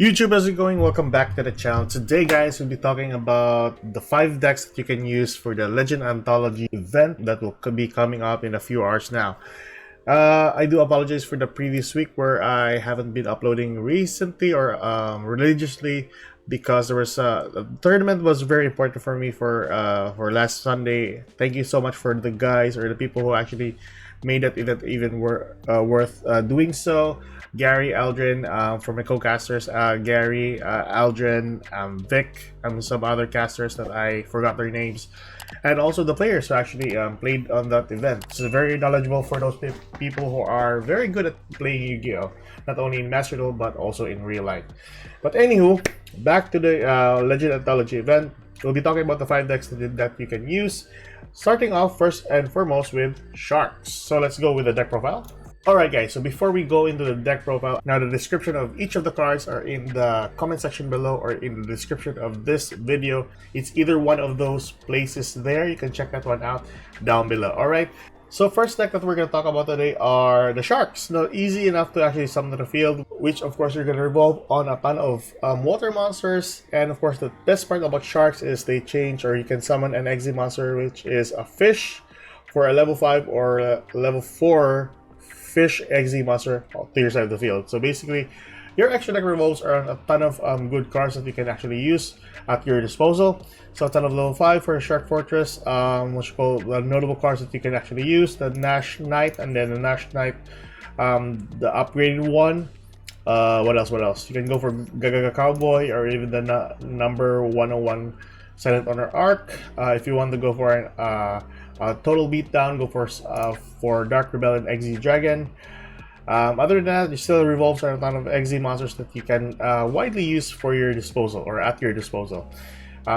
YouTube, how's it going? Welcome back to the channel. Today, guys, we'll be talking about the 5 decks that you can use for the Legend Anthology event that will be coming up in a few hours now. I do apologize for the previous week where I haven't been uploading recently or religiously because there was the tournament was very important for me for last Sunday. Thank you so much for the guys or the people who actually made that event even worth doing so. Gary, Aldrin, from my co-casters, Gary, Aldrin, Vic, some other casters that I forgot their names, and also the players who actually played on that event. It's very knowledgeable for those people who are very good at playing Yu-Gi-Oh! Not only in Master Duel but also in real life. But anywho, back to the Legend Anthology event. We'll be talking about the 5 decks that you can use, starting off first and foremost with Sharks. So let's go with the deck profile. Alright guys, so before we go into the deck profile, now the description of each of the cards are in the comment section below or in the description of this video. It's either one of those places there. You can check that one out down below. Alright, so first deck that we're going to talk about today are the Sharks. Now, easy enough to actually summon to the field, which of course you're going to revolve on a ton of water monsters. And of course the best part about Sharks is they change, or you can summon an exit monster, which is a fish for a level 5 or a level 4 fish XZ monster to your side of the field. So basically, your extra deck revolves around a ton of good cards that you can actually use at your disposal. So a ton of level 5 for Shark Fortress, what you call the notable cards that you can actually use, the Nash Knight, and then the Nash Knight, the upgraded one. What else? You can go for Gagaga Cowboy or even the number 101 Silent Honor Arc. If you want to go for an total beatdown, go for Dark Rebellion XZ Dragon. Other than that, it still revolves around a ton of XZ monsters that you can widely use for your disposal or at your disposal.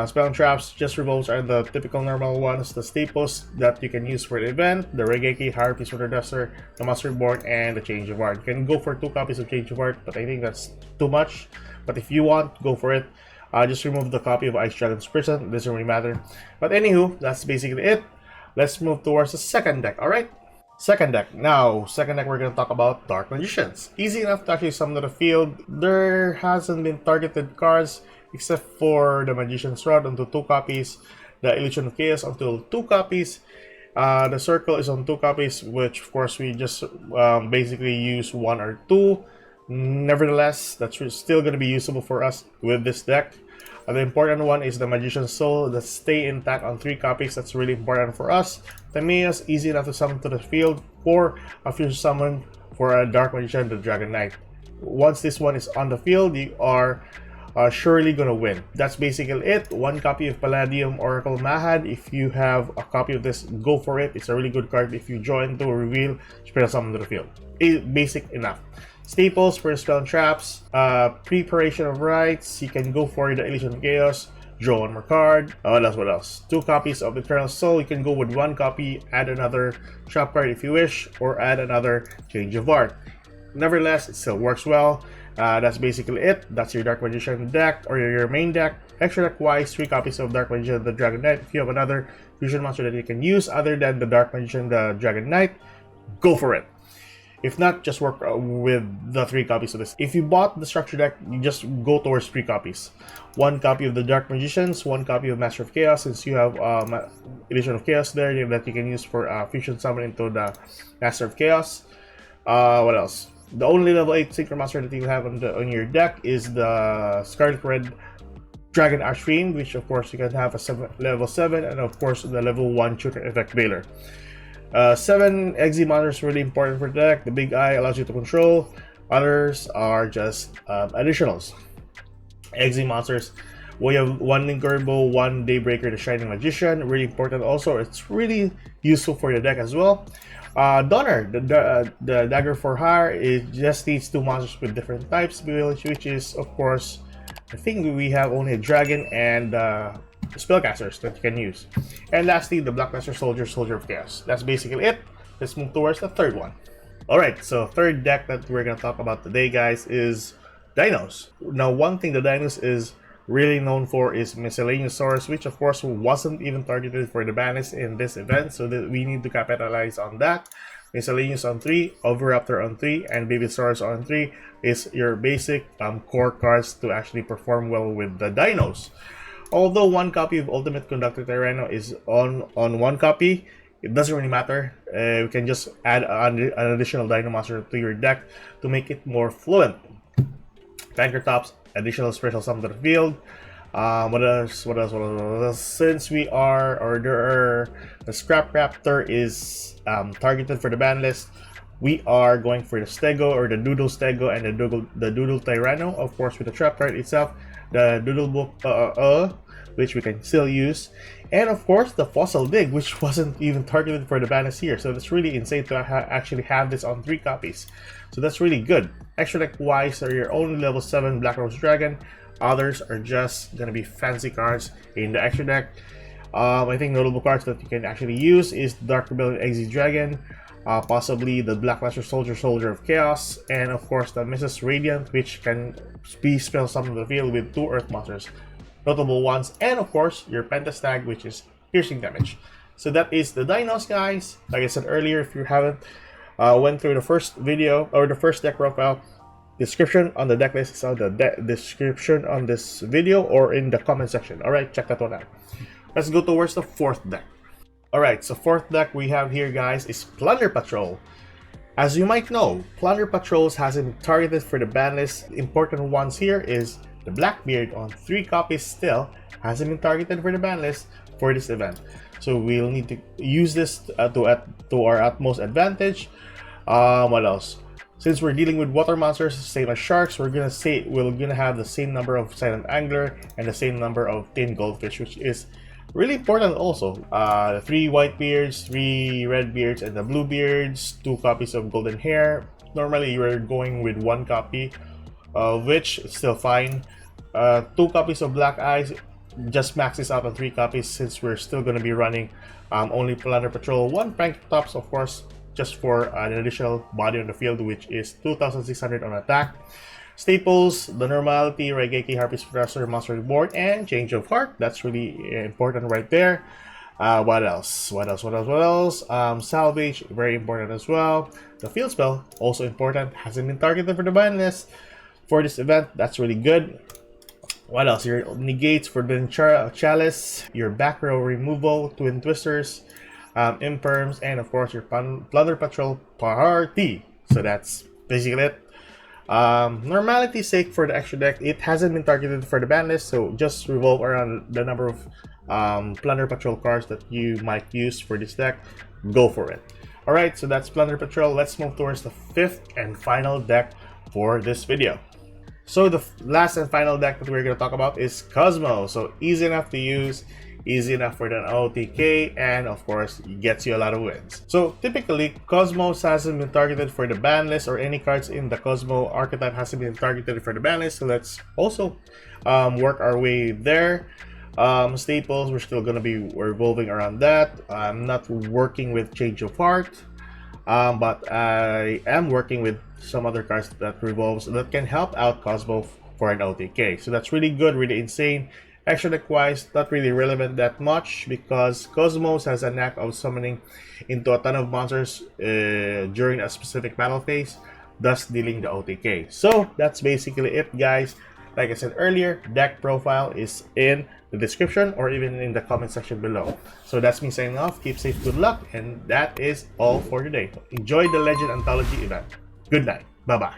Spell and Traps just revolves around the typical normal ones, the staples that you can use for the event, the Regeki, Harpy, Water Duster, the Monster Reborn, and the Change of Art. You can go for 2 copies of Change of Art, but I think that's too much. But if you want, go for it. Just remove the copy of Ice Dragon's Prison. It doesn't really matter. But anywho, that's basically it. Let's move towards the second deck, alright? Second deck. Now, second deck, we're going to talk about Dark Magicians. Easy enough to actually summon to the field. There hasn't been targeted cards except for the Magician's Rod onto 2 copies, the Illusion of Chaos onto 2 copies. The Circle is on 2 copies, which of course we just basically use 1 or 2. Nevertheless, that's still going to be usable for us with this deck. The important one is the Magician's Soul that stay intact on 3 copies. That's really important for us. Timaeus, easy enough to summon to the field, or a future summon for a Dark Magician, the Dragon Knight. Once this one is on the field, you are surely gonna win. That's basically it. 1 copy of Palladium Oracle Mahad. If you have a copy of this, go for it. It's a really good card. If you join to reveal, spell summon to the field. Basic enough. Staples for Spell and Traps, Preparation of Rites. You can go for the Illusion of Chaos, draw 1 more card. What else? 2 copies of Eternal Soul. You can go with 1 copy, add another shop card if you wish, or add another Change of Art. Nevertheless, it still works well. That's basically it. That's your Dark Magician deck, or your main deck. Extra deck wise, 3 copies of Dark Magician, the Dragon Knight. If you have another fusion monster that you can use other than the Dark Magician, the Dragon Knight, go for it. If not, just work with the 3 copies of this. If you bought the structure deck, you just go towards 3 copies. 1 copy of the Dark Magicians, 1 copy of Master of Chaos, since you have Illusion of Chaos there that you can use for fusion summon into the Master of Chaos. What else? The only level 8 Synchro Monster that you have on your deck is the Scarlet Red Dragon Archfiend, which of course you can have a level 7, and of course the level 1 Tutor Effect Veiler. 7 XZ monsters really important for the deck. The Big Eye allows you to control. Others are just additionals. XZ monsters. We have 1 Linkerbo, 1 Daybreaker, the Shining Magician. Really important also. It's really useful for the deck as well. Donner, the Dagger for Hire, it just needs 2 monsters with different types, which is of course, I think we have only a Dragon and spellcasters that you can use. And lastly, the Blackmaster Soldier, Soldier of Chaos. That's basically it. Let's move towards the third one. Alright, so third deck that we're going to talk about today, guys, is Dinos. Now, one thing the Dinos is really known for is Miscellaneous Source, which of course wasn't even targeted for the banners in this event, so that we need to capitalize on that. Miscellaneous on 3, Overraptor on 3, and Babysaurus on 3 is your basic core cards to actually perform well with the Dinos. Although one copy of Ultimate Conductor Tyranno is on one copy, it doesn't really matter. We can just add an additional Dino Monster to your deck to make it more fluent. Tops, additional special summon to the field. What else? Since we are, or there are, the Scrap Raptor is targeted for the ban list, we are going for the Stego or the Doodle Stego and the Doodle Tyranno, of course, with the trap card itself, the Doodle Book, which we can still use, and of course the Fossil Dig, which wasn't even targeted for the ban list here. So that's really insane to actually have this on 3 copies. So that's really good. Extra deck wise, are your only level 7 Black Rose Dragon. Others are just gonna be fancy cards in the extra deck. I think notable cards that you can actually use is Dark Rebellion Exy Dragon, possibly the Black Luster Soldier of Chaos, and of course the Mrs. Radiant, which can be spell summoned to the field with 2 Earth Monsters. Notable ones, and of course your Pentastag, which is piercing damage. So that is the Dinos, guys. Like I said earlier, if you haven't went through the first video or the first deck profile, description on the deck list is on the description on this video or in the comment section. Alright, check that one out. Let's go towards the 4th deck. Alright, so 4th deck we have here, guys, is Splendor Patrol. As you might know, Plunder Patrols hasn't been targeted for the ban list. Important ones here is the Blackbeard on 3 copies still hasn't been targeted for the ban list for this event. So we'll need to use this to our utmost advantage. What else? Since we're dealing with water monsters, same as sharks, we're gonna have the same number of Silent Angler and the same number of Tin Goldfish, which is really important also. The 3 white beards, 3 red beards, and the blue beards, 2 copies of Golden Hair. Normally you're going with 1 copy, which is still fine. 2 copies of Black Eyes just maxes out on 3 copies since we're still going to be running only Plunder Patrol. 1 Tops, of course, just for an additional body on the field, which is 2,600 on attack. Staples, the Normality, Raigeki, Harpy's Professor, Monster Reborn, and Change of Heart. That's really important right there. What else? Salvage, very important as well. The Field Spell, also important, hasn't been targeted for the ban list for this event. That's really good. What else? Your Negates, Forbidden Chalice, your back row removal, Twin Twisters, Imperms, and of course your Plunder Patrol Party. So that's basically it. Normality's sake for the extra deck, it hasn't been targeted for the ban list, so just revolve around the number of Plunder Patrol cards that you might use for this deck. Go for it. Alright, so that's Plunder Patrol. Let's move towards the 5th and final deck for this video. So the last and final deck that we're going to talk about is Cosmo. So easy enough to use, easy enough for an OTK, and of course it gets you a lot of wins. So typically Cosmos hasn't been targeted for the ban list, or any cards in the Cosmo archetype hasn't been targeted for the ban list. So let's also work our way there. Staples, we're still going to be revolving around that. I'm not working with Change of Heart, but I am working with some other cards that revolves that can help out Cosmo for an OTK. So that's really good, really insane. Extra deck wise, not really relevant that much because Cosmos has a knack of summoning into a ton of monsters during a specific battle phase, thus dealing the OTK. So that's basically it, guys. Like I said earlier, deck profile is in the description or even in the comment section below. So that's me signing off. Keep safe, good luck, and that is all for today. Enjoy the Legend Anthology event. Good night. Bye-bye.